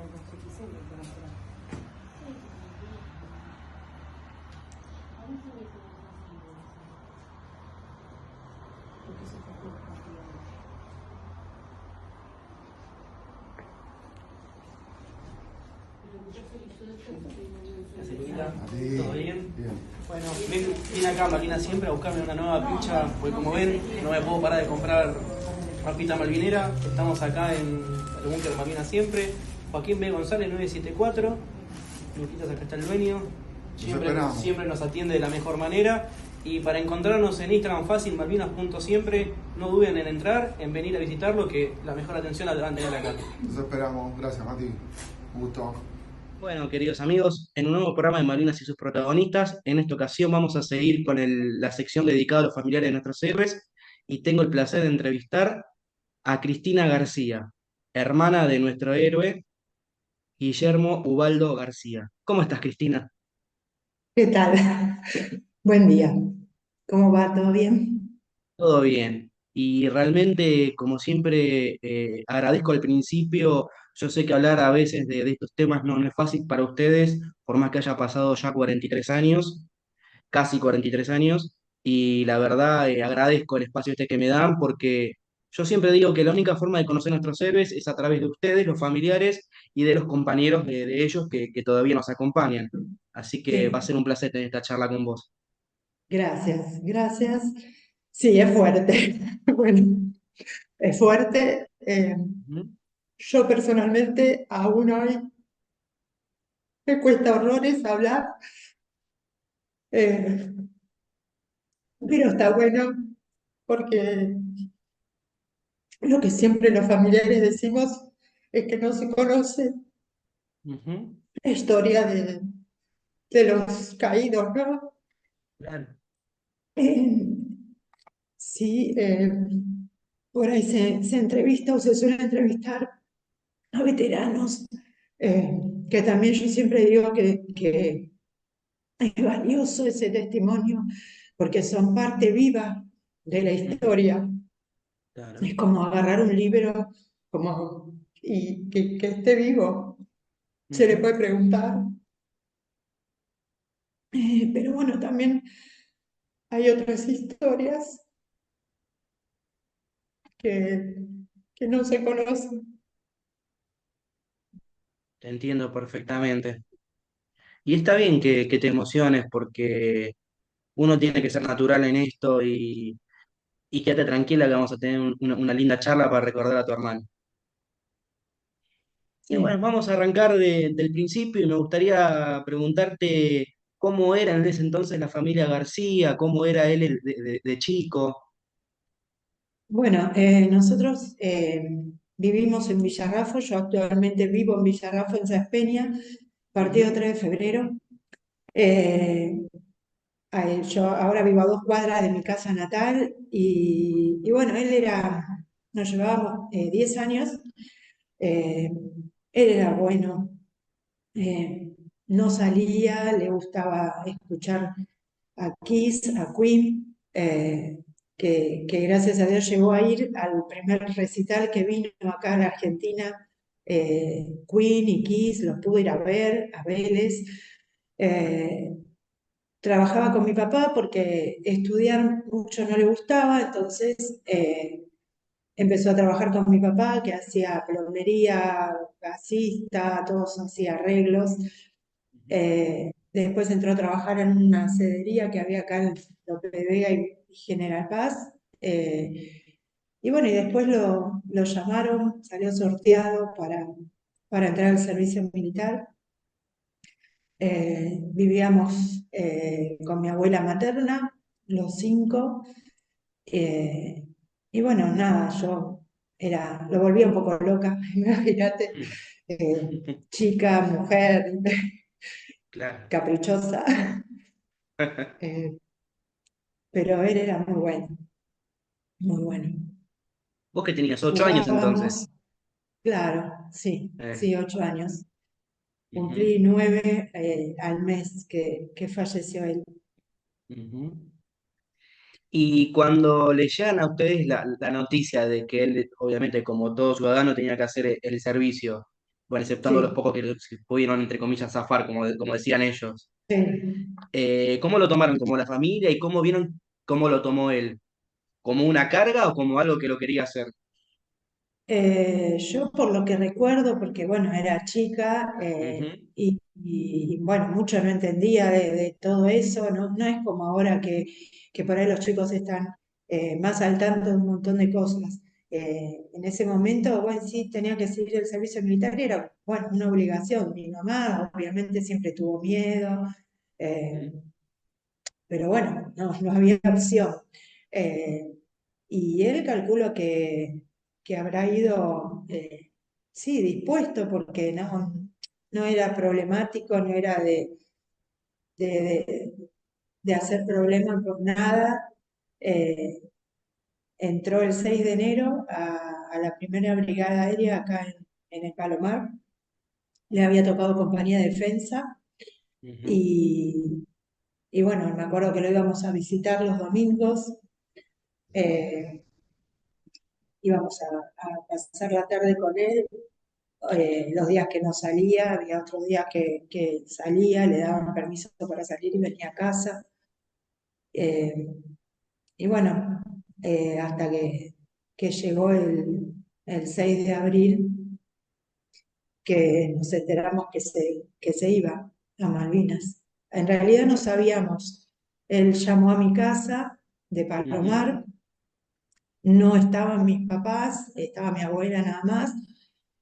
lo suficiente para hacer. Porque eso fue por cantidad. Gracias, Luquita. Sí. ¿Todo bien? Bien. Bueno, vine acá a Malvinas siempre a buscarme una nueva pincha, porque como ven, no me puedo parar de comprar papita malvinera. Estamos acá en el búnker Malvinas siempre. Joaquín B. González 974. Luquitas, acá está el dueño. Esperamos. Siempre nos atiende de la mejor manera. Y para encontrarnos en Instagram fácil, malvinas.siempre, no duden en entrar, en venir a visitarlo, que la mejor atención la van a tener acá. Nos esperamos. Gracias, Mati. Un gusto. Bueno, queridos amigos, en un nuevo programa de Malvinas y sus protagonistas, en esta ocasión vamos a seguir con la sección dedicada a los familiares de nuestros héroes y tengo el placer de entrevistar a Cristina García, hermana de nuestro héroe Guillermo Ubaldo García. ¿Cómo estás, Cristina? ¿Qué tal? Buen día. ¿Cómo va? ¿Todo bien? Todo bien. Y realmente, como siempre, agradezco al principio. Yo sé que hablar a veces de estos temas no es fácil para ustedes, por más que haya pasado ya 43 años. Casi 43 años, y la verdad agradezco el espacio este que me dan porque yo siempre digo que la única forma de conocer a nuestros héroes es a través de ustedes, los familiares, y de los compañeros de ellos que todavía nos acompañan. Así que va a Sí, ser un placer tener esta charla con vos. gracias, gracias. Sí, es fuerte. Bueno, es fuerte. Ujú. Yo personalmente aún hoy me cuesta horrores hablar, eh, pero está bueno porque lo que siempre los familiares decimos es que no se conoce Ujú. la historia de los caídos, ¿no? Claro. Eh, sí, por ahí se entrevista o se suele entrevistar a veteranos, eh, que también yo siempre digo que es valioso ese testimonio porque son parte viva de la Ujú. historia. Claro. Es como agarrar un libro y que esté vivo. Se le Ujú. puede preguntar. Pero bueno, también hay otras historias que, que no se conocen. Te entiendo perfectamente. Y está bien que te emociones porque uno tiene que ser natural en esto y quédate tranquila que vamos a tener una linda charla para recordar a tu hermano. Y bueno, Sí. vamos a arrancar del principio y me gustaría preguntarte cómo era en ese entonces la familia García, cómo era él de chico. Bueno, nosotros vivimos en Villarrafo, yo actualmente vivo en Villarrafo, en Saspeña, partido Ujú. 3 de febrero. Eh, yo ahora vivo a 2 cuadras de mi casa natal y bueno, nos llevábamos 10 años. eh, Él era bueno, eh, no salía, le gustaba escuchar a Kiss, a Queen, que gracias a Dios llegó a ir al primer recital que vino acá en Argentina, Queen y Kiss, los pude ir a ver, a Vélez. Eh, Trabajaba con mi papá porque estudiar mucho no le gustaba, entonces empezó a trabajar con mi papá que hacía plomería, gasista, todos hacía arreglos. Después entró a trabajar en una cedería que había acá en Lope de Vega y General Paz. Y bueno, y después lo llamaron, salió sorteado para entrar al servicio militar. Vivíamos con mi abuela materna, los 5. eh, y bueno, nada, lo volvía un poco loca, imagínate, chica, mujer, Claro. caprichosa. Eh, pero él era muy bueno, muy bueno. Vos que tenías 8 años Jugábamos, entonces. claro, sí, Eh, sí, 8 años. ujú, Cumplí 9 al mes que falleció él. ujú. Y cuando le llegan a ustedes la noticia de que él, obviamente, como todo ciudadano, tenía que hacer el servicio, bueno, exceptando los sí, pocos que pudieron, entre comillas, zafar, como decían ellos. sí. ¿Cómo lo tomaron como la familia y cómo vieron cómo lo tomó él? ¿Como una carga o como algo que lo quería hacer? Yo por lo que recuerdo, porque bueno, era chica Ujú, y, bueno, mucho no entendía de todo eso, no, no es como ahora que por ahí los chicos están más al tanto de un montón de cosas. En ese momento, bueno, sí tenía que seguir el servicio militar, era bueno, una obligación. Mi mamá obviamente siempre tuvo miedo, eh, ujú, pero bueno, no, no había opción. Eh, y él calculo que habrá ido, sí, dispuesto, porque no, no era problemático, no era de, de- de hacer problema por nada. Eh, Entró el 6 de enero a la primera brigada aérea acá en el Palomar. Le había tocado compañía de defensa ujú. y, y bueno, me acuerdo que lo íbamos a visitar los domingos. eh, Íbamos a pasar la tarde con él, los días que no salía, había otros días que salía, le daban permiso para salir y venía a casa. Eh, y bueno, hasta que llegó el 6 de abril, que nos enteramos que se iba a Malvinas. En realidad no sabíamos. Él llamó a mi casa de Ujú, Palomar, no estaban mis papás, estaba mi abuela nada más,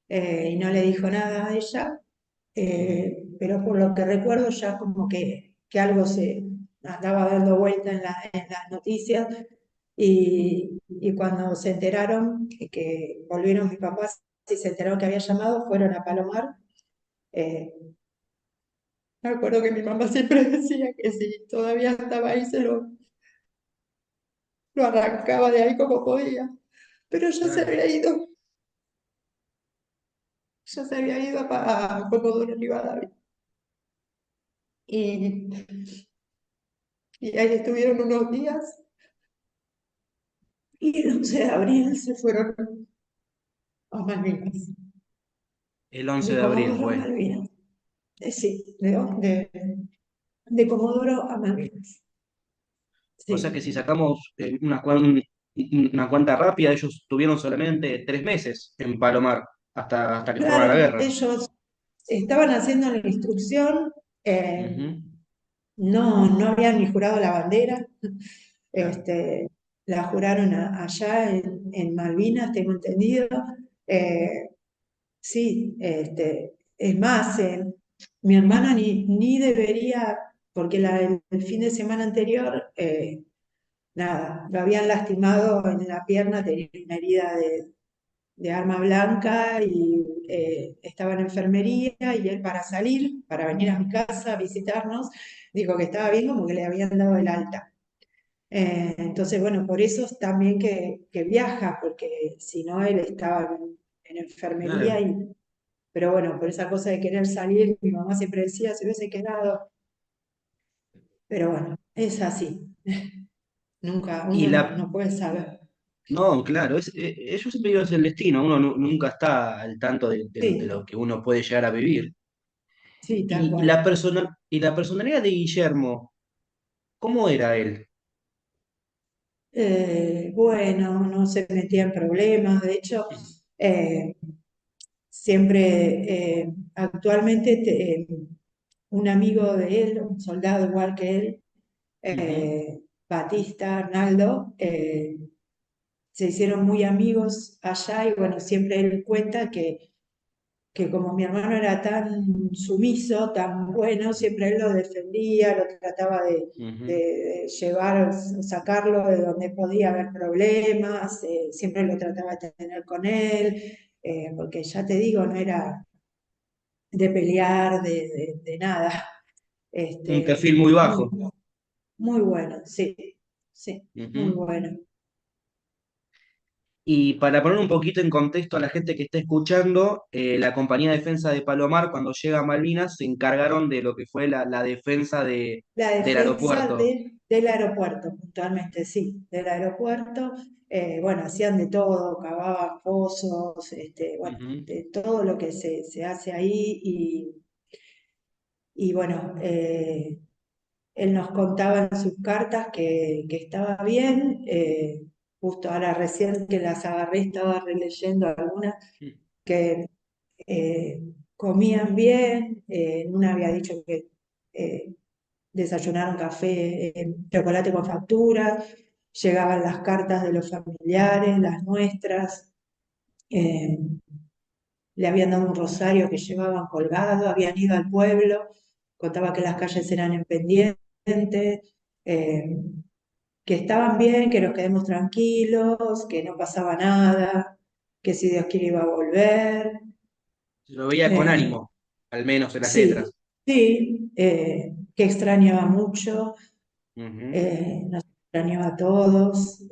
y no le dijo nada a ella, pero por lo que recuerdo ya como que algo se andaba dando vuelta en las noticias y cuando se enteraron que volvieron mis papás y se enteraron que había llamado, fueron a Palomar. eh, Me acuerdo que mi mamá siempre decía que si todavía estaba ahí lo arrancaba de ahí como podía, pero ya se claro. había ido. Ya se había ido a Comodoro Rivadavia. Y, y ahí estuvieron unos días y el 11 de abril se fueron a Malvinas, El 11 de de abril, Comodoro a bueno. Malvinas. Sí, de Comodoro a Malvinas. O sea que Sí. si sacamos una cuenta rápida, ellos tuvieron solamente 3 meses en Palomar hasta que fueron a la Claro, guerra. ellos estaban haciendo la instrucción, Ujú, no, no habían ni jurado la bandera, claro. este, la juraron allá en Malvinas, tengo entendido. Eh, Sí, es más, mi hermana ni debería, porque el fin de semana anterior, nada, lo habían lastimado en la pierna, tenía una herida de arma blanca y estaba en enfermería y él para salir, para venir a mi casa a visitarnos, dijo que estaba bien como que le habían dado el alta. Entonces, bueno, por eso es también que viaja, porque si no, él estaba en enfermería Claro. pero bueno, por esa cosa de querer salir, mi mamá siempre decía, se hubiese quedado. Pero bueno, es así. Nunca, Y uno no puede saber. no, claro, yo siempre digo es el destino, uno nunca está al tanto de Sí, lo que uno puede llegar a vivir. sí, tal Y cual. la personalidad de Guillermo, ¿cómo era él? Bueno, no se metía en problemas. De hecho, eh, siempre, actualmente, un amigo de él, un soldado igual que él, Ujú, Batista, Arnaldo, se hicieron muy amigos allá y bueno, siempre él cuenta que como mi hermano era tan sumiso, tan bueno, siempre él lo defendía, lo trataba ujú. de llevar, sacarlo de donde podía haber problemas, siempre lo trataba de tener con él, porque ya te digo, no era de pelear, de nada. Un Este, perfil muy muy, bajo. muy bueno, sí, sí, muy Ujú. bueno. Y para poner un poquito en contexto a la gente que está escuchando, la compañía de defensa de Palomar, cuando llega a Malvinas, se encargaron de lo que fue la defensa La del defensa aeropuerto. del aeropuerto, puntualmente, sí, del aeropuerto. Bueno, hacían de todo, cavaban pozos, bueno, Ujú, de todo lo que se hace ahí. Y bueno, él nos contaba en sus cartas que estaba bien. Justo ahora recién que las agarré, estaba releyendo algunas que eh, comían bien. En una había dicho que eh, desayunaron café, chocolate con facturas, llegaban las cartas de los familiares, las nuestras, eh, le habían dado un rosario que llevaban colgado, habían ido al pueblo, contaba que las calles eran en pendiente, eh, que estaban bien, que nos quedemos tranquilos, que no pasaba nada, que si Dios quiere iba a volver. se lo veía con Eh, ánimo, al menos en las sí, letras. sí, que extrañaba mucho, Ujú. nos extrañaba a todos.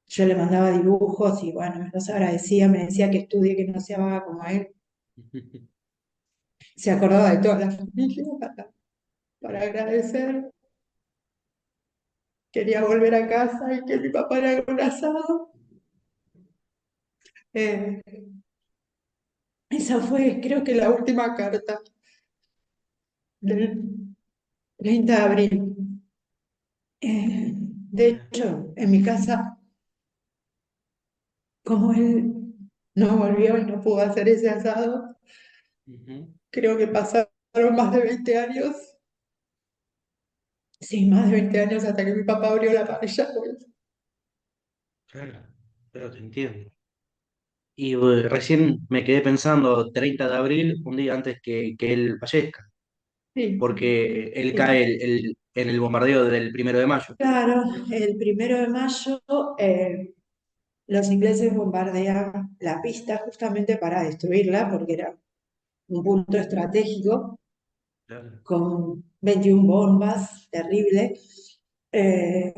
Yo le mandaba dibujos y bueno, me los agradecía, me decía que estudie, que no se haga como él. Se acordaba de toda la familia para agradecer. Quería volver a casa y que mi papá era un asado. Eh, Esa fue, creo que la última carta del 30 de abril. De hecho, en mi casa, como él no volvió y no pudo hacer ese asado, Ujú. creo que pasaron más de 20 años. Sí, más de 20 años hasta que mi papá abrió la parrilla, pues. Claro, pero te entiendo. Y recién me quedé pensando, 30 de abril, un día antes que él fallezca, Sí, porque él sí. cae en el bombardeo del 1 de mayo. Claro, el 1 de mayo los ingleses bombardearon la pista justamente para destruirla, porque era un punto estratégico Claro. con 21 bombas, terrible. Eh,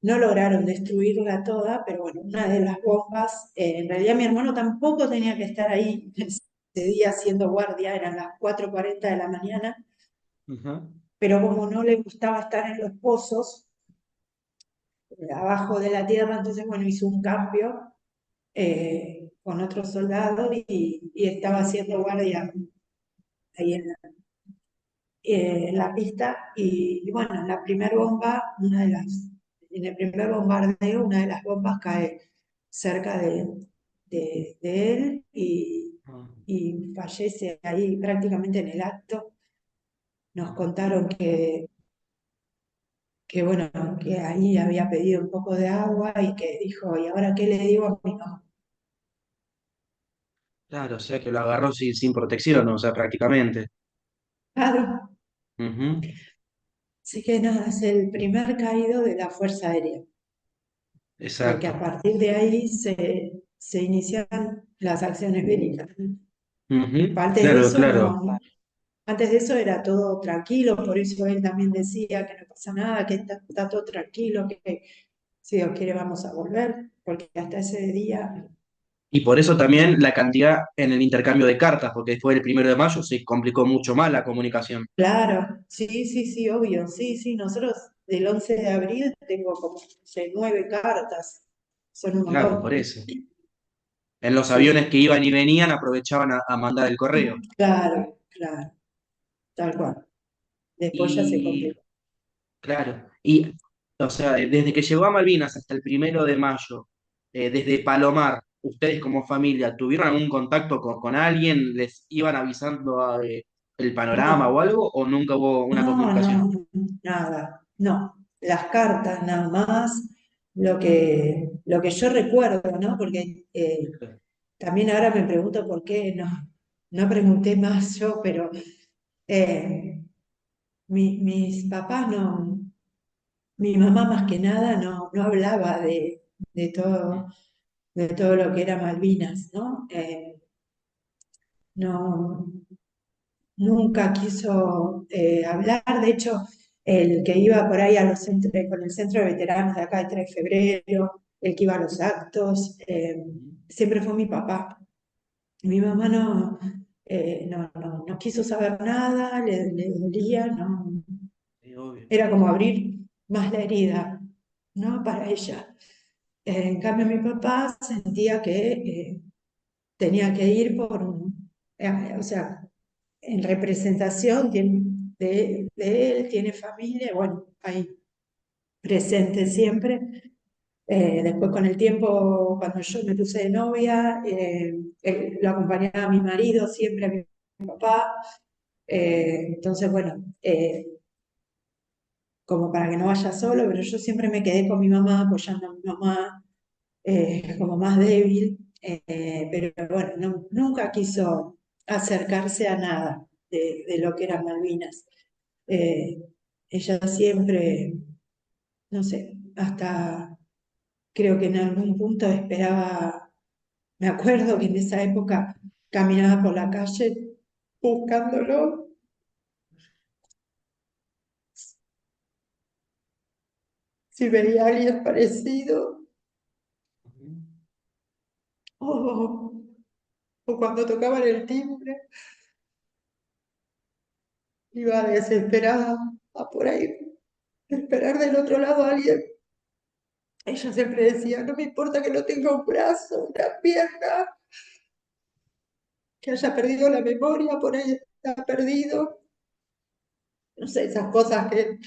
no lograron destruirla toda, pero bueno, una de las bombas, en realidad mi hermano tampoco tenía que estar ahí ese día haciendo guardia, eran las 4:40 de la mañana, Ajá. pero como no le gustaba estar en los pozos, abajo de la tierra, entonces bueno, hizo un cambio con otro soldado y estaba haciendo guardia ahí en la pista. Y bueno, en la primera bomba, en el primer bombardeo, una de las bombas cae cerca de él Ah, y fallece ahí prácticamente en el acto. Nos contaron que bueno, que ahí había pedido un poco de agua y que dijo, ¿y ahora qué le digo a mi mamá? claro, o sea que lo agarró sin protección, o sea, prácticamente. Claro. Ujú. Así que nada, es el primer caído de la Fuerza Aérea, porque a Exacto. partir de ahí se inician las acciones bélicas. Ujú. Antes de Claro, eso claro. no, antes de eso era todo tranquilo, por eso él también decía que no pasa nada, que está todo tranquilo, que si Dios quiere vamos a volver, porque hasta ese día, Y por eso también la cantidad en el intercambio de cartas, porque después del 1 de mayo se complicó mucho más la comunicación. claro, sí, sí, sí, obvio, sí, sí, nosotros del 11 de abril tengo como, no sé, 9 cartas, son un Claro, por montón. eso. En los Sí, aviones sí, que iban y venían aprovechaban a mandar el correo. claro, claro, tal cual. Después ya se Y complicó. claro, y o sea, desde que llegó a Malvinas hasta el 1 de mayo, desde Palomar, ustedes como familia, ¿tuvieron algún contacto con alguien? ¿Les iban avisando el panorama o No, algo? ¿O nunca hubo una no, comunicación? no, nada, no. Las cartas nada más, lo que yo recuerdo, ¿no? Porque también ahora me pregunto por qué no pregunté más yo, pero eh, mis papás no, mi mamá más que nada no hablaba de todo, de todo lo que era Malvinas, ¿no? No, nunca quiso hablar. De hecho, el que iba por ahí con el centro de veteranos de acá de 3 de febrero, el que iba a los actos, siempre fue mi papá. Mi mamá no quiso saber nada, le dolía, no, Sí, obvio. era como abrir más la herida, ¿no? Para ella. En cambio, mi papá sentía que tenía que ir o sea, en representación de él, tiene familia, bueno, ahí presente siempre. Después con el tiempo, cuando yo me puse de novia, lo acompañaba a mi marido, siempre a mi papá. Entonces, bueno, como para que no vaya solo, pero yo siempre me quedé con mi mamá, apoyando a mi mamá, como más débil, pero bueno, nunca quiso acercarse a nada de lo que eran Malvinas. Eh, Ella siempre, no sé, hasta creo que en algún punto esperaba, me acuerdo que en esa época caminaba por la calle buscándolo, si veía a alguien parecido, Ujú. o, o cuando tocaban el timbre, iba desesperada a por ahí, esperar del otro lado a alguien. Ella siempre decía, no me importa que no tenga un brazo, una pierna, que haya perdido la memoria, por ahí está perdido. No sé, esas cosas que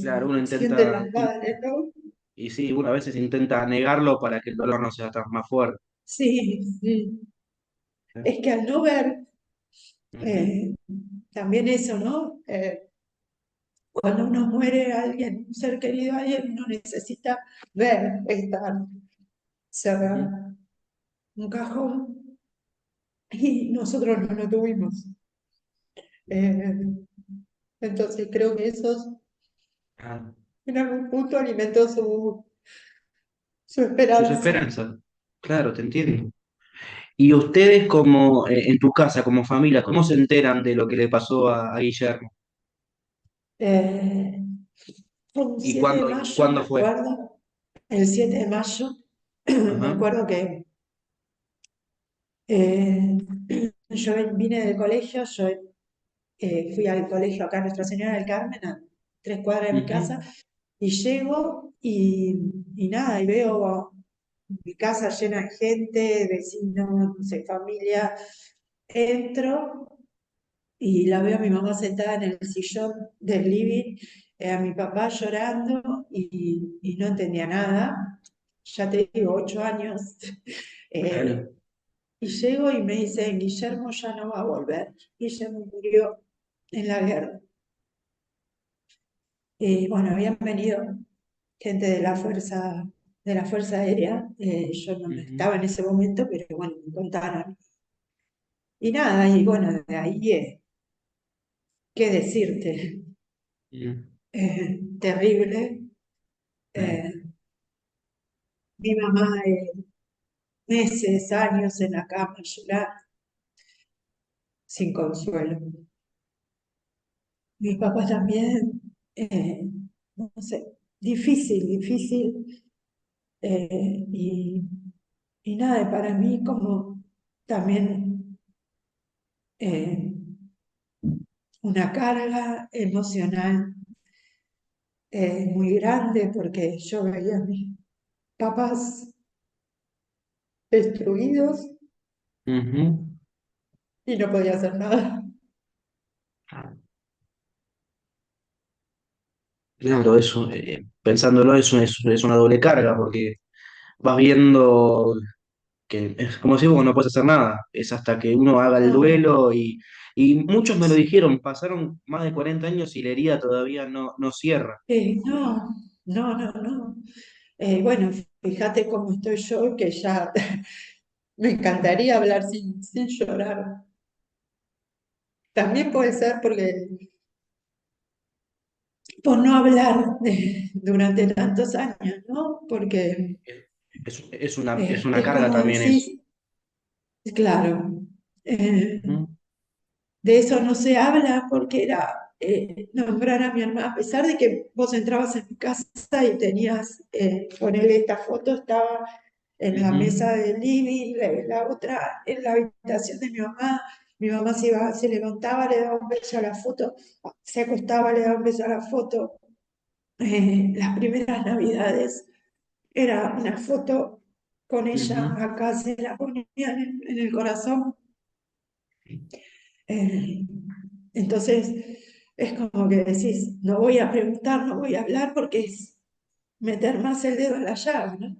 Claro, uno sienten intenta, las madres, ¿no? y sí, uno a veces intenta negarlo para que el dolor no sea tan más fuerte. Sí, sí. Es que al no ver, Ujú. eh, también eso, ¿no? Cuando uno muere alguien, un ser querido, alguien no necesita ver, estar, cerrar Ujú. un cajón y nosotros no lo tuvimos. Eh, entonces creo que eso Ah, en algún punto alimentó su sus esperanza. esperanzas. Claro, te entiendo. Y ustedes como en tu casa, como familia, ¿cómo se enteran de lo que le pasó a Guillermo? Eh, Fue un ¿Y 7 de mayo, me cuándo fue? acuerdo, el 7 de mayo, me Ajá. acuerdo que eh, yo vine del colegio, yo fui al colegio acá Nuestra Señora del Carmen, a 3 cuadras de mi casa, Ujú. y llego y nada, y veo mi casa llena de gente, vecinos, no sé, familia. Entro y la veo a mi mamá sentada en el sillón del living, a mi papá llorando y no entendía nada. Ya te digo, 8 años. Eh, Claro. y llego y me dicen, Guillermo ya no va a volver. Guillermo murió en la guerra. Y bueno, habían venido gente de la Fuerza Aérea. Yo no Ujú. estaba en ese momento, pero bueno, me contaron. Y nada, y bueno, de ahí, ¿qué decirte? Ujú. Terrible. Eh, Eh, Mi mamá, meses, años en la cama, llorando, sin consuelo. Mi papá también, no sé, difícil, difícil. eh, y, y nada, para mí como también eh, una carga emocional muy grande porque yo veía a mis papás destruidos ujú. y no podía hacer nada. Claro, eso, pensándolo, es una doble carga, porque vas viendo que es como si vos no puedes hacer nada, es hasta que uno haga el No, duelo y muchos me lo dijeron, pasaron más de 40 años y la herida todavía no cierra. no. Bueno, fíjate cómo estoy yo, que ya me encantaría hablar sin llorar. También puede ser por no hablar durante tantos años, ¿no? Porque Es una es carga como también eso. decís, claro, eh, Ujú. de eso no se habla porque nombrar a mi hermana, a pesar de que vos entrabas en mi casa y tenías, ponele esta foto, estaba en la Ujú. mesa del living, la otra en la habitación de mi mamá se levantaba, le daba un beso a la foto, se acostaba, le daba un beso a la foto. Las primeras navidades era una foto con ella, Ujú. acá se la ponían en el corazón. Eh, entonces, es como que decís, no voy a preguntar, no voy a hablar porque es meter más el dedo en la llaga, ¿no?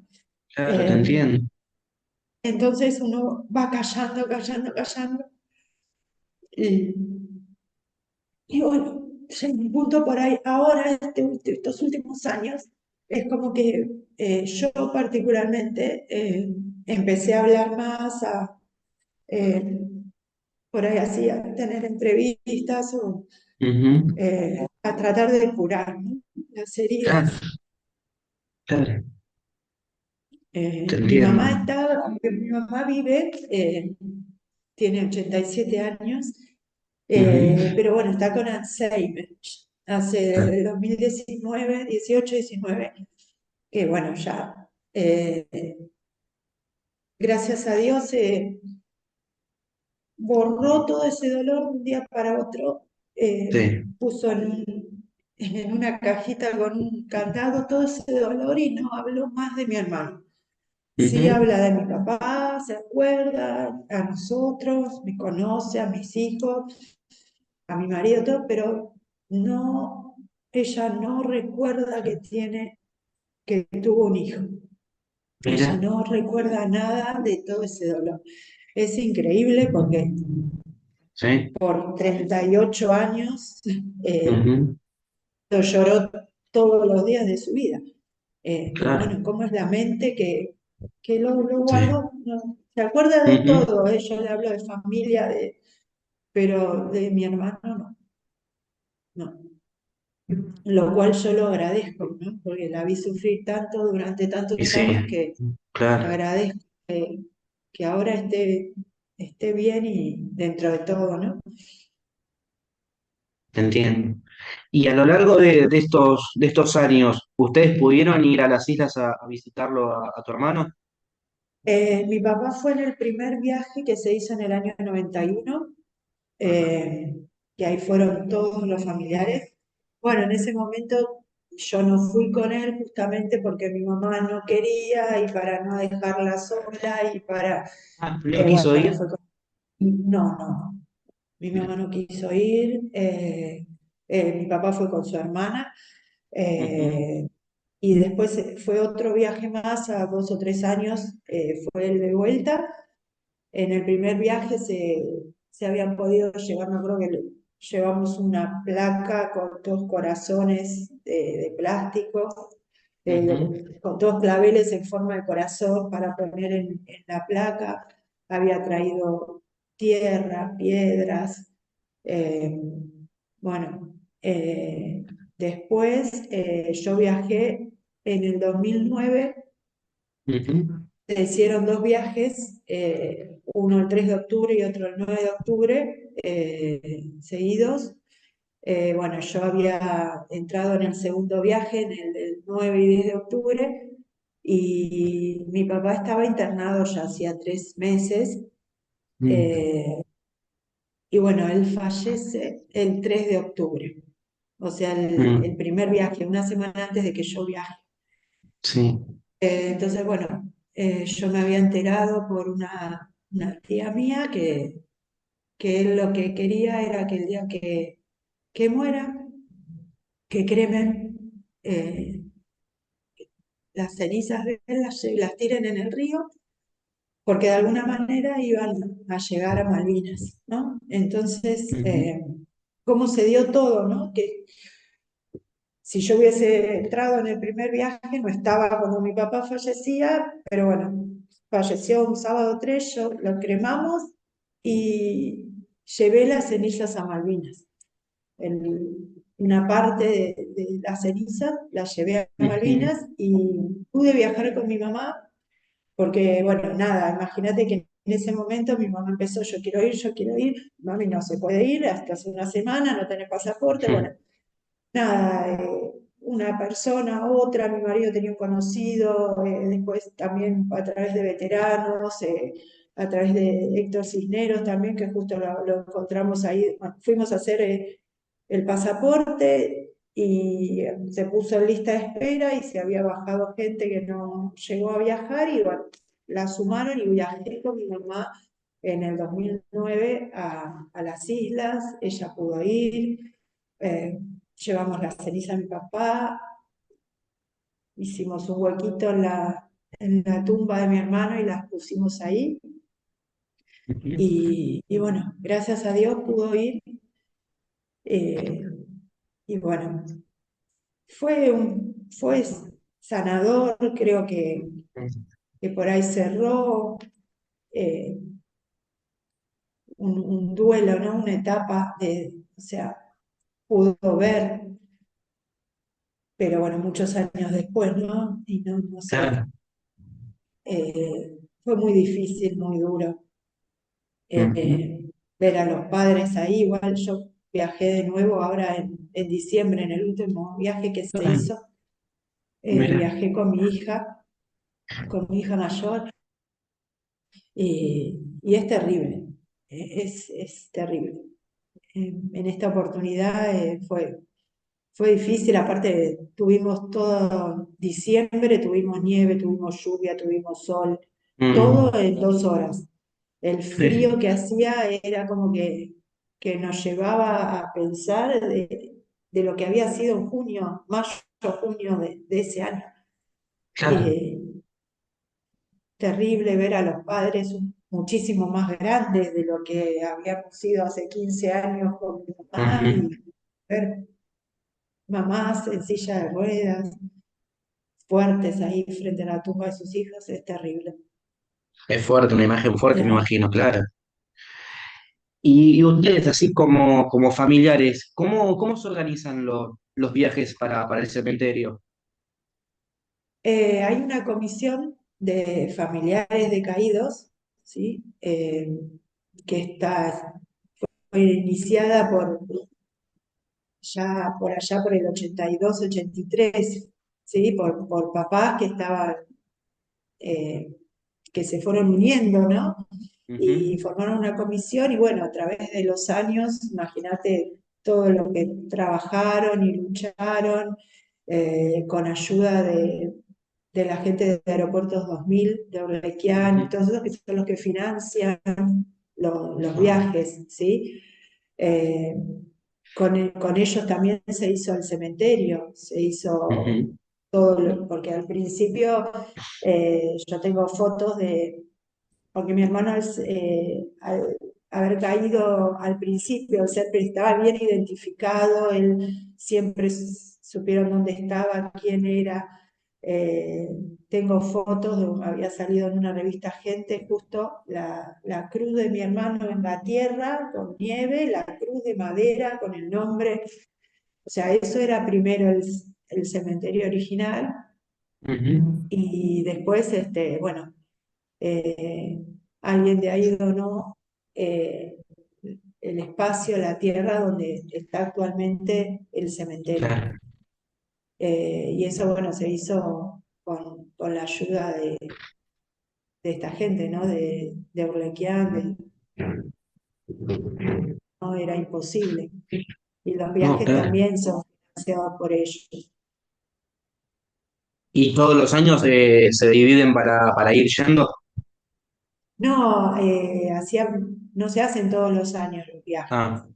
Claro, te Eh, entiendo. entonces uno va callando, callando, callando. Y, y bueno, llega un punto por ahí, ahora, estos últimos años, es como que yo particularmente empecé a hablar más, eh, por ahí así, a tener entrevistas o Ujú. a tratar de curar, ¿no? Las Claro, heridas. claro, te Mi mamá entiendo. mi mamá vive, tiene 87 años, Ujú. pero bueno, está con Alzheimer. Hace Ah, desde el 2019, 18, 19, que bueno, ya, gracias a Dios, borró todo ese dolor de un día para otro, sí. puso en una cajita con un candado todo ese dolor y no habló más de mi hermano. Sí Ujú. habla de mi papá, se acuerda a nosotros, me conoce, a mis hijos, a mi marido, todo, pero no, ella no recuerda que tuvo un hijo. Ella Mira, no recuerda nada de todo ese dolor. Es increíble porque sí. por 38 años Ujú. lo lloró todos los días de su vida. Pero Claro, bueno, ¿cómo es la mente que lo sí. guardó? No, se acuerda de Ujú. todo, yo le hablo de familia, pero de mi hermano no, no. Lo cual yo lo agradezco, ¿no? Porque la vi sufrir tanto durante Y tantos sí, años que claro, agradezco que ahora esté bien y dentro de todo, ¿no? te entiendo. Y a lo largo de estos años, ¿ustedes pudieron ir a las islas a visitarlo a tu hermano? Mi papá fue en el primer viaje que se hizo en el año 91, Ajá. eh, que ahí fueron todos los familiares. Bueno, en ese momento yo no fui con él justamente porque mi mamá no quería y para no dejarla sola y para, Ah, ¿no quiso bueno, ir? no, no, mi Mira. mamá no quiso ir, mi papá fue con su hermana, Ujú. eh, y después fue otro viaje más a 2 o 3 años, fue el de vuelta. En el primer viaje se habían podido llevar, no creo que llevamos una placa con 2 corazones de plástico, Ujú. con 2 claveles en forma de corazón para poner en la placa. Había traído tierra, piedras. eh, bueno, después yo viajé en el 2009. Ujú. Se hicieron 2 viajes, uno el 3 de octubre y otro el 9 de octubre, seguidos. Bueno, yo había entrado en el segundo viaje, en el del 9 y 10 de octubre, y mi papá estaba internado ya hacía 3 meses, Mm. eh, y bueno, él fallece el 3 de octubre, o sea, el Mm. primer viaje, una semana antes de que yo viaje. Sí. Entonces, bueno, yo me había enterado por una tía mía que él lo que quería era que el día que muera, que cremen las cenizas de él, las tiren en el río, porque de alguna manera iban a llegar a Malvinas, ¿no? Entonces, Ujú. cómo se dio todo, ¿no? Que si yo hubiese entrado en el primer viaje, no estaba cuando mi papá fallecía, pero bueno, falleció un sábado 3, yo lo cremamos y llevé las cenizas a Malvinas. Una parte de las cenizas la llevé a Ujú. Malvinas y pude viajar con mi mamá, porque bueno, nada, imagínate que en ese momento mi mamá empezó, yo quiero ir, mami no se puede ir, hasta hace una semana, no tenés pasaporte, bueno, nada, una persona, otra, mi marido tenía un conocido, después también a través de veteranos, a través de Héctor Cisneros también, que justo lo encontramos ahí, bueno, fuimos a hacer el pasaporte y se puso en lista de espera y se había bajado gente que no llegó a viajar y bueno, la sumaron y viajé con mi mamá en el 2009 a las islas, ella pudo ir. eh, Llevamos la ceniza a mi papá, hicimos un huequito en la tumba de mi hermano y las pusimos ahí. Y bueno, gracias a Dios pudo ir. eh, y bueno, fue sanador, creo que por ahí cerró eh, un duelo, ¿no? Una etapa o sea, pudo ver, pero bueno, muchos años después, ¿no? Y no sé, Claro. fue muy difícil, muy duro. Ujú. Ver a los padres ahí. Igual yo viajé de nuevo ahora en diciembre, en el último viaje que se hizo. Mira, Viajé con mi hija mayor, y es terrible, es terrible. En esta oportunidad fue difícil, aparte tuvimos todo diciembre, tuvimos nieve, tuvimos lluvia, tuvimos sol, todo mm, en 2 horas. El sí, frío que hacía era como que nos llevaba a pensar de lo que había sido en junio, mayo, junio de ese año. claro. Eh, Terrible ver a los padres muchísimo más grandes de lo que habíamos sido hace 15 años con mi mamá Ujú. y ver mamás en silla de ruedas, fuertes ahí frente a la tumba de sus hijos, es terrible. Es fuerte, una imagen fuerte, me Eh, imagino, claro. Y ustedes, así como familiares, ¿cómo se organizan los viajes para el cementerio? Hay una comisión de familiares de caídos, ¿sí? Que fue iniciada por allá por el 82, 83, ¿sí? Por papás que estaban, eh, que se fueron uniendo, ¿no? Y Ujú, formaron una comisión y bueno, a través de los años, imagínate todo lo que trabajaron y lucharon, con ayuda de la gente de Aeropuertos 2000, de Orlequian, y ujú. todos esos que son los que financian los Ah, viajes, ¿sí? Eh, con ellos también se hizo el cementerio, se hizo ujú, todo, porque al principio yo tengo fotos porque mi hermano al haber caído al principio, estaba bien identificado, él siempre supieron dónde estaba, quién era. Eh, Tengo fotos, había salido en una revista Gente justo la cruz de mi hermano en la tierra, con nieve, la cruz de madera con el nombre. O sea, eso era primero el cementerio original ujú. y después, bueno, eh, alguien de ahí donó eh, el espacio, la tierra donde está actualmente el cementerio. Claro. Y eso, bueno, se hizo con la ayuda de esta gente, ¿no? De Urlequian, no era imposible. Y los No, viajes claro. también son financiados por ellos. ¿Y todos los años se dividen para ir yendo? No, no se hacen todos los años los viajes. Ah,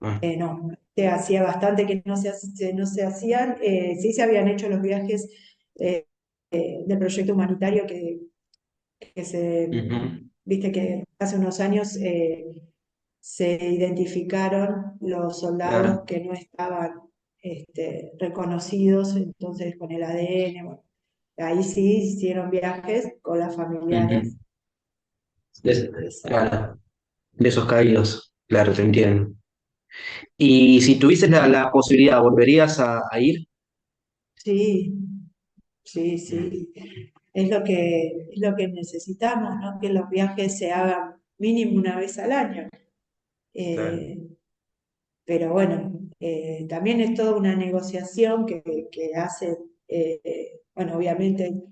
ah, No, hacía bastante que no se hacían. Sí se habían hecho los viajes del proyecto humanitario que ujú, viste que hace unos años se identificaron los soldados claro. que no estaban reconocidos, entonces con el ADN, bueno, ahí sí hicieron viajes con las Ujú. familiares. Claro, de esos caídos, claro, te entiendo. Y si tuvieses la posibilidad, ¿volverías a ir? Sí, sí, sí. es lo que necesitamos, ¿no? Que los viajes se hagan mínimo una vez al año. Claro. Eh, pero bueno, también es toda una negociación que hace, bueno, obviamente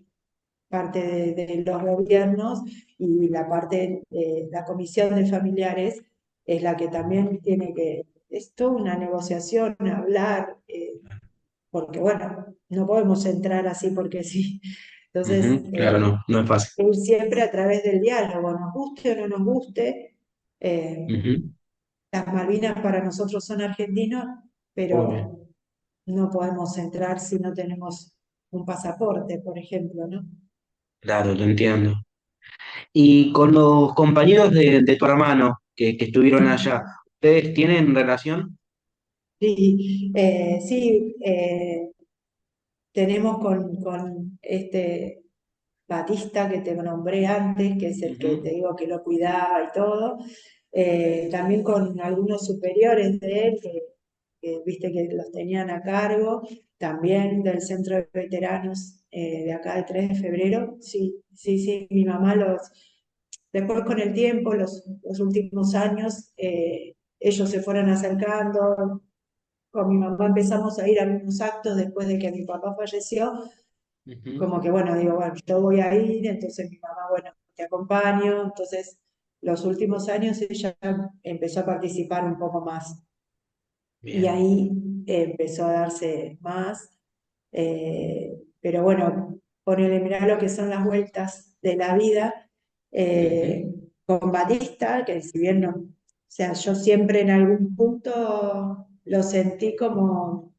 parte de los gobiernos y la parte, la comisión de familiares es la que también tiene que, es toda una negociación, hablar, porque bueno, no podemos entrar así porque sí. Entonces, Ujú, claro, no, no es fácil. ir siempre a través del diálogo, nos guste o no nos guste. Ujú, Las Malvinas para nosotros son argentinos, obvio. pero no podemos entrar si no tenemos un pasaporte, por ejemplo, ¿no? Claro, lo entiendo. Y con los compañeros de tu hermano que estuvieron allá, ¿ustedes tienen relación? Sí, sí, tenemos con este Batista que te nombré antes, que es el que te Ujú, digo que lo cuidaba y todo, también con algunos superiores de él que viste que los tenían a cargo, también del centro de veteranos de acá de 3 de febrero, sí, sí, sí, mi mamá después con el tiempo, los últimos años, ellos se fueron acercando, con mi mamá empezamos a ir a algunos actos después de que mi papá falleció, ujú. como que bueno, digo, bueno, yo voy a ir, entonces mi mamá, bueno, te acompaño, entonces los últimos años ella empezó a participar un poco más y Bien. ahí empezó a darse más, pero bueno, ponele, mirá lo que son las vueltas de la vida, Ujú, con Batista, que si bien no, o sea, yo siempre en algún punto lo sentí como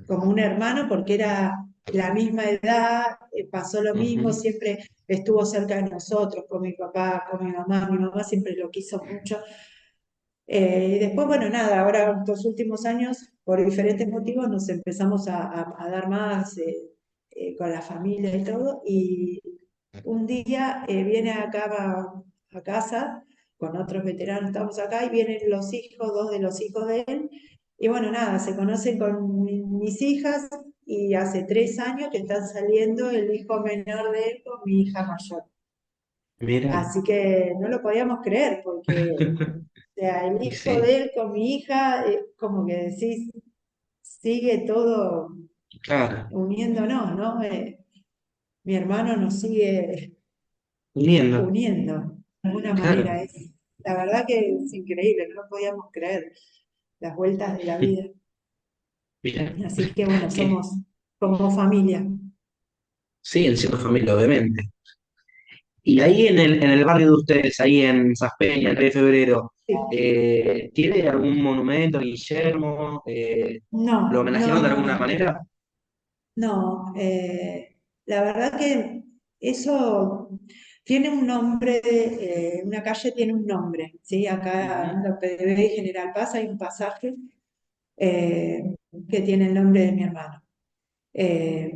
un hermano porque era la misma edad, pasó lo mismo, ujú. siempre estuvo cerca de nosotros, con mi papá, con mi mamá siempre lo quiso mucho. Y después, bueno, nada, ahora estos últimos años, por diferentes motivos, nos empezamos a dar más con la familia y todo, y un día viene acá a casa con otros veteranos, estamos acá, y vienen los hijos, dos de los hijos de él, y bueno, nada, se conocen con mis hijas, y hace 3 años que están saliendo el hijo menor de él con mi hija mayor. Mira. Así que no lo podíamos creer, porque o sea, el Y hijo sí, de él con mi hija, como que decís, sigue todo claro, uniéndonos, ¿no? Mi hermano nos sigue lindo, uniendo de alguna claro. manera. La verdad que es increíble, no lo podíamos creer, las vueltas de la vida. Mira, Así que bueno, que somos como familia. siguen siendo familia, obviamente. Y ahí en el barrio de ustedes, ahí en Saspeña, el 3 de febrero, Sí. ¿tiene algún monumento, Guillermo? ¿Lo No, homenajearon no, de no, alguna no. manera? No, la verdad que eso tiene un nombre, una calle tiene un nombre, ¿sí? Acá en Ujú. la PDB y General Paz hay un pasaje eh, que tiene el nombre de mi hermano. Eh,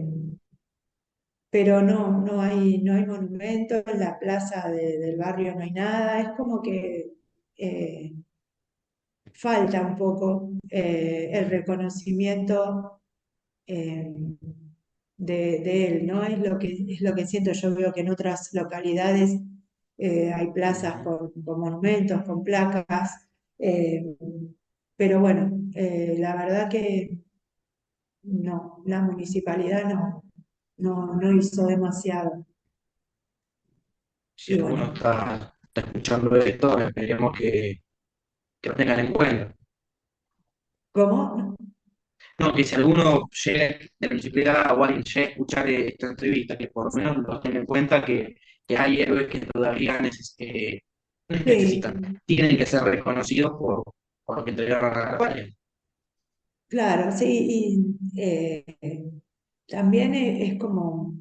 pero no, no hay monumento, en la plaza del barrio no hay nada, es como que eh, falta un poco el reconocimiento eh, de él, ¿no? Es lo que siento. Yo veo que en otras localidades hay plazas Ujú. con monumentos, con placas, eh, pero bueno, la verdad que no, la municipalidad no hizo demasiado. Si Y alguno bueno, está escuchando esto, esperemos que lo tengan en cuenta. ¿cómo? No, que si alguno llega de la municipalidad o alguien llega a escuchar esta entrevista, que por lo menos lo tenga en cuenta que hay héroes que todavía Sí, necesitan, tienen que ser reconocidos por lo que entregaron a la patria. claro, sí, y también es como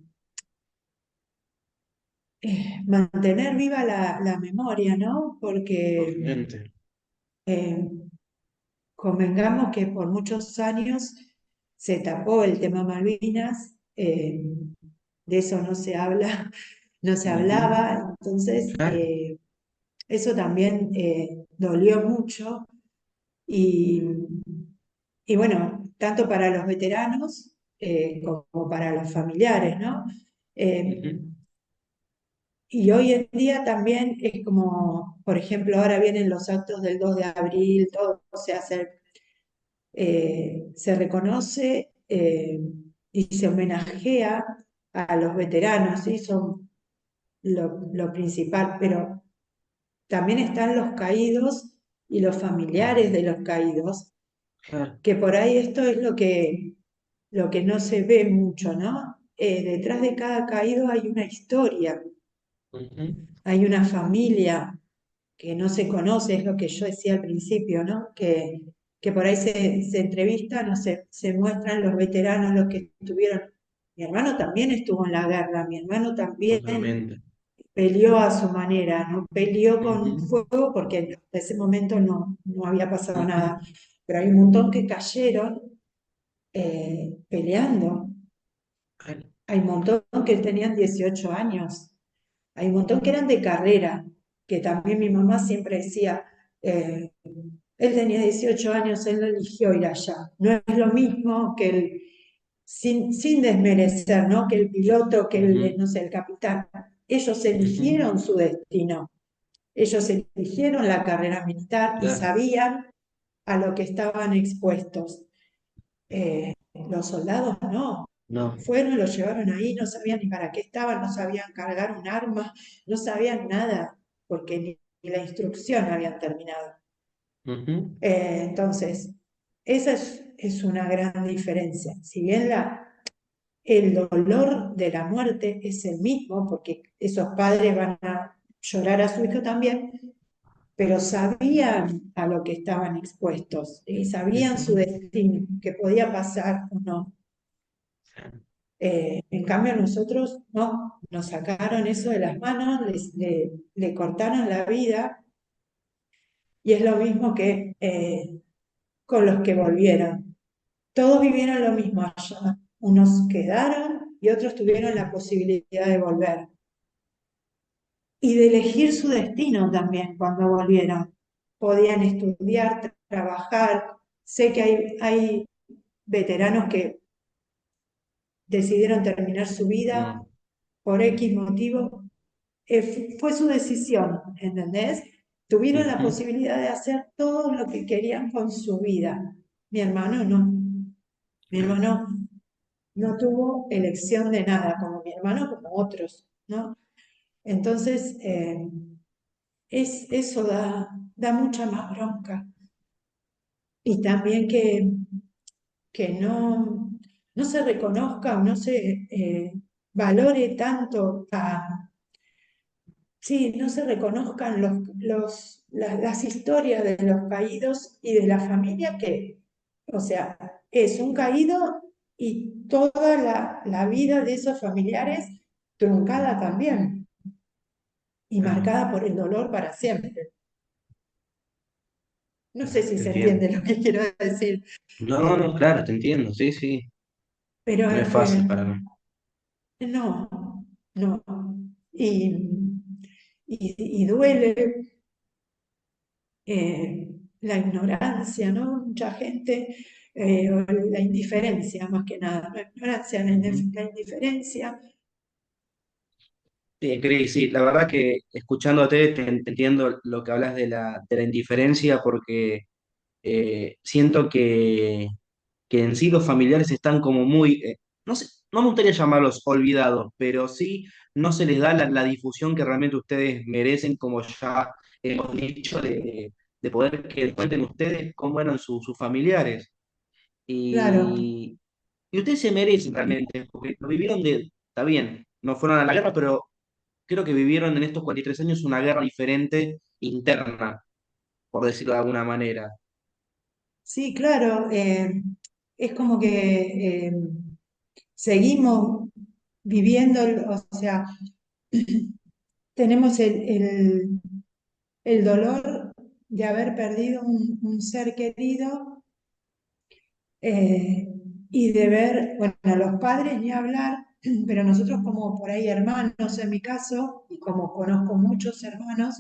mantener viva la memoria, ¿no? Porque Obviamente. eh, convengamos que por muchos años se tapó el tema Malvinas, de eso no se habla, no se Ujú. hablaba, entonces Claro. eso también dolió mucho y, y bueno, tanto para los veteranos como para los familiares, ¿no? Eh, Ujú. y hoy en día también es como, por ejemplo, ahora vienen los actos del 2 de abril, todo se hace, se reconoce y se homenajea a los veteranos, ¿sí? Son lo principal, pero también están los caídos y los familiares de los caídos, Claro. que por ahí esto es lo que no se ve mucho, ¿no? Detrás de cada caído hay una historia, Ujú. hay una familia que no se conoce, es lo que yo decía al principio, ¿no? Que por ahí se entrevistan o se muestran los veteranos, los que estuvieron. Mi hermano también estuvo en la guerra, mi hermano también Totalmente. peleó a su manera, no peleó con Ujú. fuego porque en ese momento no había pasado Ujú. nada, pero hay un montón que cayeron peleando, Claro. hay un montón que tenían 18 años, hay un montón que eran de carrera, que también mi mamá siempre decía, eh, él tenía 18 años, él no eligió ir allá, no es lo mismo que el, sin desmerecer, ¿no? Que el piloto, que el, Ujú. no sé, el capitán, ellos Ujú. eligieron su destino. Ellos eligieron la carrera militar y Claro. sabían a lo que estaban expuestos. Los soldados no. No. Fueron, los llevaron ahí, no sabían ni para qué estaban, no sabían cargar un arma, no sabían nada, porque ni la instrucción habían terminado. Ujú. Entonces, esa es una gran diferencia. Si bien el dolor de la muerte es el mismo, porque esos padres van a llorar a su hijo también, pero sabían a lo que estaban expuestos y sabían su Ujú. destino, que podía pasar o no. En cambio nosotros no, nos sacaron eso de las manos, le cortaron la vida y es lo mismo que con los que volvieron. Todos vivieron lo mismo allá. Unos quedaron y otros tuvieron la posibilidad de volver y de elegir su destino también cuando volvieron. Podían estudiar, trabajar. Sé que hay veteranos que decidieron terminar su vida No. por X motivo. Fue su decisión, ¿entendés? Tuvieron la Ujú. posibilidad de hacer todo lo que querían con su vida. Mi hermano no. Mi Claro. hermano no tuvo elección de nada, como mi hermano, como otros, ¿no? Entonces, eso da mucha más bronca. Y también que no se reconozca o no se valore tanto sí, no se reconozcan las historias de los caídos y de la familia que, o sea, es un caído y toda la vida de esos familiares truncada también y Claro. marcada por el dolor para siempre. No sé Claro. si Te se entiendo. entiende lo que quiero decir, No, no, claro, te entiendo. Sí, sí. pero No es fácil para mí. no, no. Y, y duele la ignorancia, ¿no? Mucha gente, o la indiferencia más que nada, la ignorancia, Ujú. la indiferencia. Sí, Cris, sí, la verdad que escuchándote te entiendo lo que hablas de la indiferencia porque siento que en sí los familiares están como muy, no sé, no me gustaría llamarlos olvidados, pero sí no se les da la difusión que realmente ustedes merecen, como ya hemos dicho, de poder que cuenten ustedes cómo eran sus familiares. Claro, Y ustedes se merecen realmente, porque lo vivieron está bien, no fueron a la guerra, pero creo que vivieron en estos 43 años una guerra diferente, interna, por decirlo de alguna manera. sí, claro. Es como que seguimos viviendo, o sea, tenemos el dolor de haber perdido un ser querido y de ver, bueno, los padres ni hablar, pero nosotros como por ahí hermanos en mi caso, y como conozco muchos hermanos,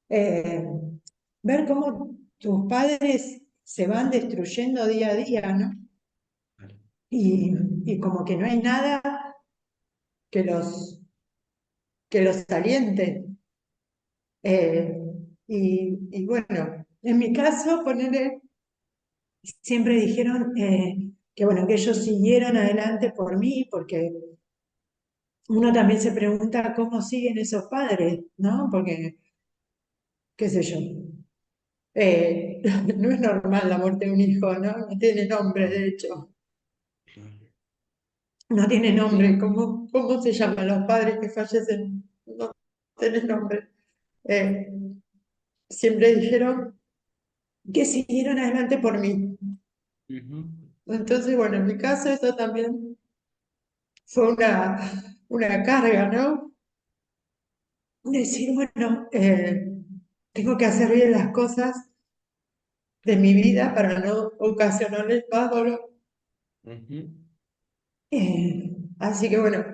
eh, ver cómo tus padres se van destruyendo día a día, ¿no? Y, y como que no hay nada que los, que los aliente. Eh, y bueno, en mi caso, ponerle, siempre dijeron que bueno, que ellos siguieron adelante por mí, porque uno también se pregunta cómo siguen esos padres, ¿no? Porque, qué sé yo, eh, no es normal la muerte de un hijo, ¿no? No tiene nombre, No, de hecho. claro. No tiene Sí. nombre. ¿Cómo se llaman los padres que fallecen? No tiene nombre. Eh, siempre dijeron que siguieron adelante por mí. Ujú. Entonces, bueno, en mi caso eso también fue una carga, ¿no? Decir, bueno, tengo que hacer bien las cosas de mi vida para no ocasionarles más dolor. Ujú. Así que bueno,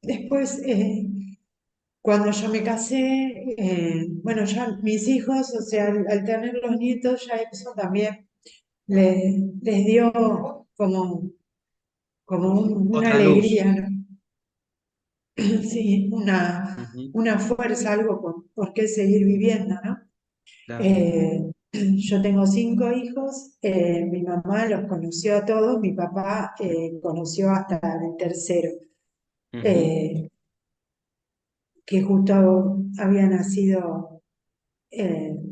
después, cuando yo me casé, bueno, ya mis hijos, o sea, al tener los nietos, ya eso también les dio como, una Otra luz. alegría, ¿no? Sí, Ujú. una fuerza, algo por qué seguir viviendo, ¿no? Claro. Eh, yo tengo 5 hijos, mi mamá los conoció a todos, mi papá conoció hasta el tercero, Ujú. eh, que justo había nacido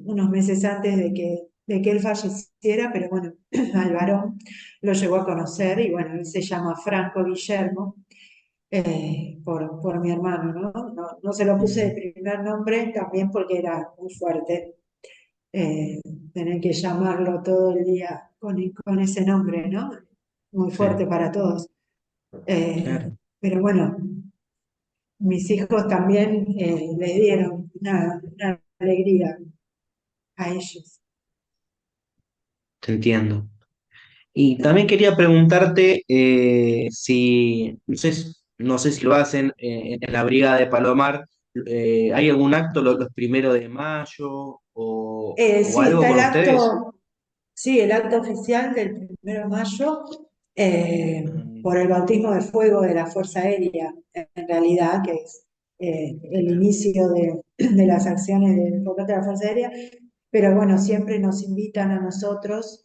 unos meses antes de que él falleciera, pero bueno, al varón lo llegó a conocer y bueno, él se llama Franco Guillermo, por mi hermano, ¿no? No se lo puse Bien. de primer nombre también porque era muy fuerte tener que llamarlo todo el día con ese nombre, ¿no? Muy fuerte Sí, para todos. claro. Pero bueno, mis hijos también le dieron una alegría a ellos. Te entiendo. Y también quería preguntarte si, no sé si lo hacen en la Brigada de Palomar, ¿hay algún acto los primeros de mayo o Sí, algo está con ustedes? sí, el acto oficial del 1 de mayo Mm, por el bautismo de fuego de la Fuerza Aérea, en realidad, que es el claro. inicio de las acciones del combate de la Fuerza Aérea, pero bueno, siempre nos invitan a nosotros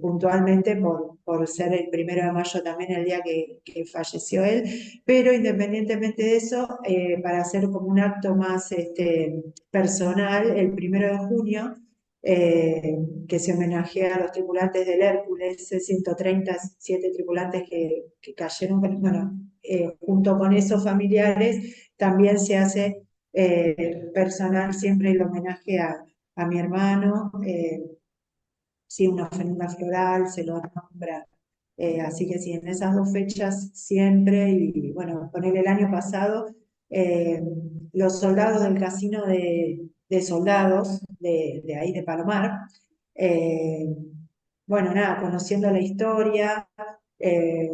puntualmente por ser el 1 de mayo también el día que falleció él, pero independientemente de eso, para hacer como un acto más personal, el 1 de junio eh, que se homenajea a los tripulantes del Hércules, 137 tripulantes que cayeron, bueno, junto con esos familiares, también se hace personal siempre el homenaje a mi hermano, sí, una ofrenda floral, se lo nombra. Así que sí, en esas 2 fechas siempre, y bueno, poner el año pasado, eh, los soldados del casino de soldados de ahí de Palomar, eh, bueno, nada, conociendo la historia, eh,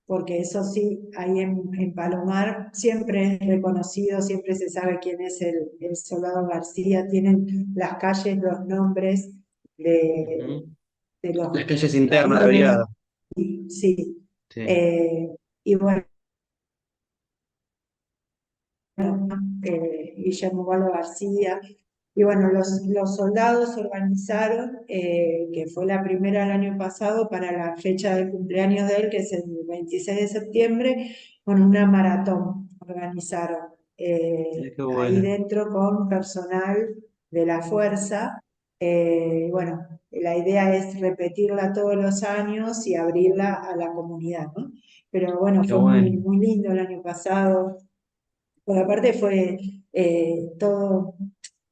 porque eso sí, ahí en Palomar siempre es reconocido, siempre se sabe quién es el soldado García, tienen las calles, los nombres de, Ujú. de Las los calles internas de la caídos, brigada. sí. Sí. Eh, y bueno, Guillermo Valdo García. Y bueno, los soldados organizaron, que fue la primera el año pasado, para la fecha del cumpleaños de él, que es el 26 de septiembre, con una maratón organizaron Qué ahí bueno. dentro con personal de la fuerza. Bueno, la idea es repetirla todos los años y abrirla a la comunidad, ¿no? Pero bueno, Qué fue muy, bueno. muy lindo el año pasado. Por aparte fue todo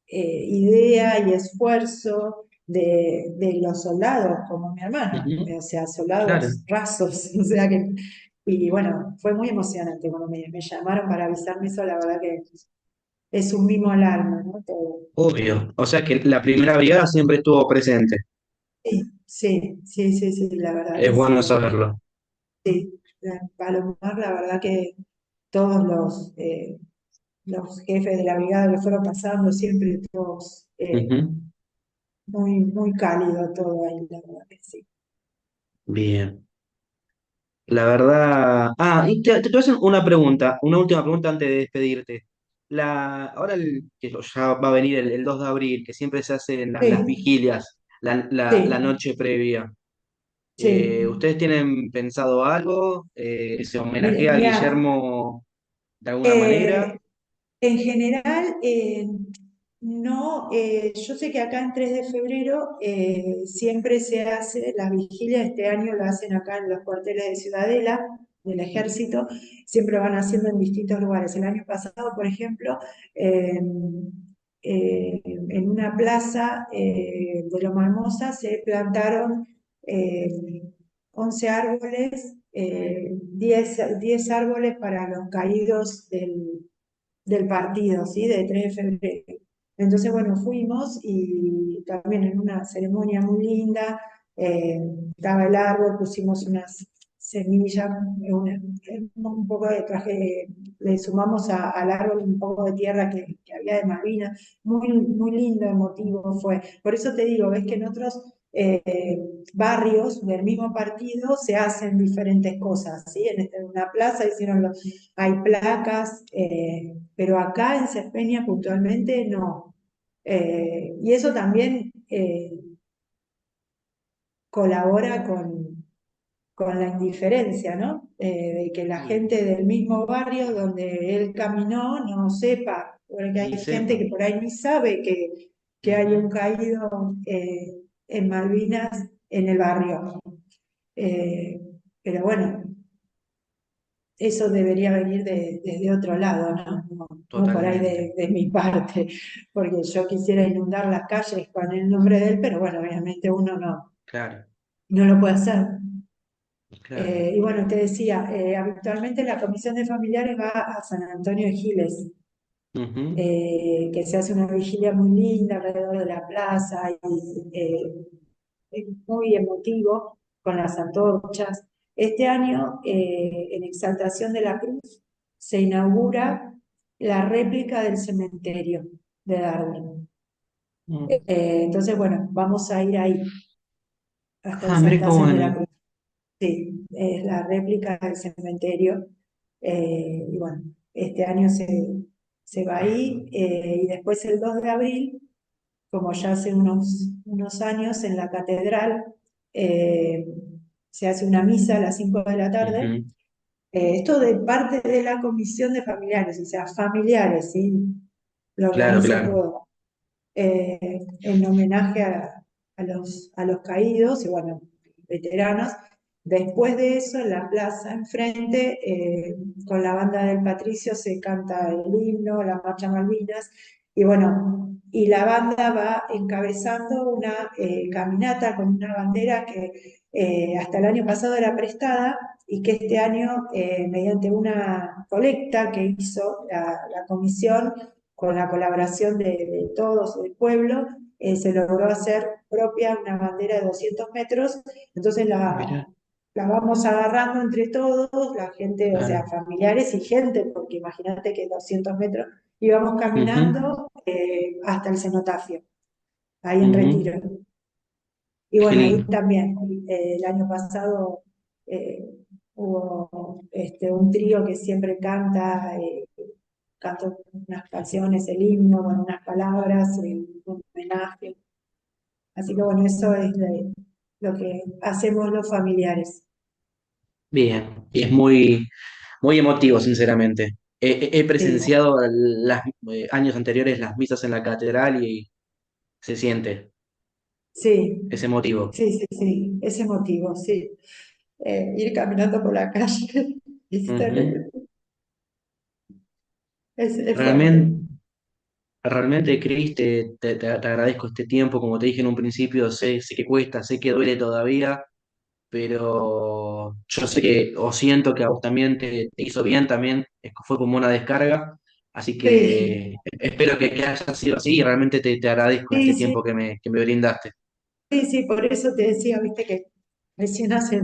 idea y esfuerzo de los soldados, como mi hermano, Ujú. o sea, Claro. soldados rasos, o sea que, y bueno, fue muy emocionante cuando me llamaron para avisarme eso, la verdad que es un mimo al alma, ¿no? Todo. Obvio. O sea que la primera brigada siempre estuvo presente. Sí, sí, sí, sí, sí, la verdad Es que sí, bueno saberlo. sí. Palomar, la verdad que todos los jefes de la brigada que fueron pasando, siempre todos Ujú. muy, muy cálido todo ahí, la verdad que sí. Bien. La verdad. Ah, y te voy a hacer una pregunta, una última pregunta antes de despedirte. Ahora ya va a venir el 2 de abril, que siempre se hacen las Sí, vigilias, la sí, noche previa. sí. ¿Ustedes tienen pensado algo? ¿Se homenajea a Mira, Guillermo de alguna manera? eh, en general, no, yo sé que acá en 3 de febrero siempre se hace la vigilia, este año la hacen acá en los cuarteles de Ciudadela, del Ejército, siempre van haciendo en distintos lugares. El año pasado, por ejemplo, eh, en una plaza de Loma Hermosa se plantaron eh, 11 árboles, 10 árboles para los caídos del partido, ¿sí? De 3 de febrero. Entonces, bueno, fuimos y también en una ceremonia muy linda, eh, estaba el árbol, pusimos unas semillas, un poco de traje, le sumamos al árbol un poco de tierra que había de Malvinas, muy, muy lindo, emotivo fue. Por eso te digo, ves que en otros barrios del mismo partido se hacen diferentes cosas, ¿sí? En una plaza hicieron hay placas, pero acá en Cerpeña puntualmente no. Y eso también colabora con la indiferencia, ¿no? De que la Sí, gente del mismo barrio donde él caminó no sepa, porque ni hay gente sepa. que por ahí ni sabe que hay un Ujú. caído en Malvinas en el barrio. Eh, pero bueno, eso debería venir desde otro lado, ¿no? No por ahí Totalmente, de mi parte, porque yo quisiera inundar las calles con el nombre de él, pero bueno, obviamente uno claro, no lo puede hacer. claro. Y bueno, te decía, habitualmente la comisión de familiares va a San Antonio de Giles, Ujú, que se hace una vigilia muy linda alrededor de la plaza y es muy emotivo con las antorchas. Este año, en Exaltación de la Cruz, se inaugura la réplica del cementerio de Darwin. mm. Entonces, bueno, vamos a ir ahí, hasta Ah, mirá qué Exaltación de la bueno. Cruz. Sí, es la réplica del cementerio. Y bueno, este año se va ahí. Y después el 2 de abril, como ya hace unos años, en la catedral eh, se hace una misa a las 5 de la tarde. Ujú, Esto de parte de la comisión de familiares, o sea, familiares, ¿sí? Lo claro, organiza claro. todo en homenaje a los caídos y bueno, veteranos. Después de eso, en la plaza enfrente, con la banda del Patricio se canta el himno, la marcha Malvinas, y bueno, y la banda va encabezando una caminata con una bandera que hasta el año pasado era prestada y que este año, mediante una colecta que hizo la comisión, con la colaboración de todos el pueblo, se logró hacer propia una bandera de 200 metros, entonces Mirá, la vamos agarrando entre todos, la gente, o sea, claro. familiares y gente, porque imagínate que 200 metros, íbamos Ujú, caminando hasta el cenotafio, ahí en ujú. Retiro. Y Qué bueno, ahí lindo. también, el año pasado eh, hubo un trío que siempre canta unas canciones, el himno, con unas palabras, un homenaje. Así que bueno, eso es lo que hacemos los familiares. Bien, y es muy, muy emotivo, sinceramente. He Sí, presenciado años anteriores las misas en la catedral y se siente, sí, es emotivo. sí, sí, sí, es emotivo, sí. Ir caminando por la calle, ¿viste? Ujú. Es fuerte. Realmente, realmente, Cris, te agradezco este tiempo, como te dije en un principio, sé que cuesta, sé que duele todavía, pero yo sé que, o siento que a vos también te hizo bien, también fue como una descarga, así Sí, que espero que haya sido así y realmente te agradezco sí, este sí, tiempo que me brindaste. sí, sí, por eso te decía, viste, que recién hace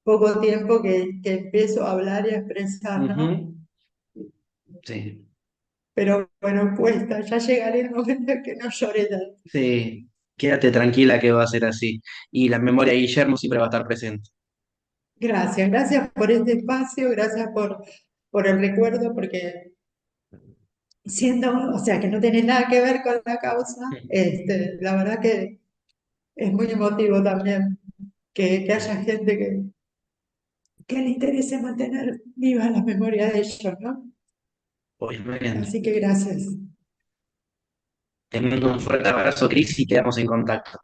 poco tiempo que empiezo a hablar y a expresar, ¿no? Ujú. Sí, Pero bueno, cuesta, ya llegaré el momento en que no llore tanto. sí, quédate tranquila que va a ser así. Y la memoria de Guillermo siempre va a estar presente. Gracias, gracias por este espacio, gracias por el recuerdo, porque siendo, o sea, que no tiene nada que ver con la causa, la verdad que es muy emotivo también que haya gente que le interese mantener viva la memoria de ellos, ¿no? Obviamente. Así que gracias. Te mando un fuerte abrazo, Cris, y quedamos en contacto.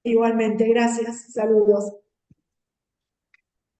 Igualmente, gracias, saludos.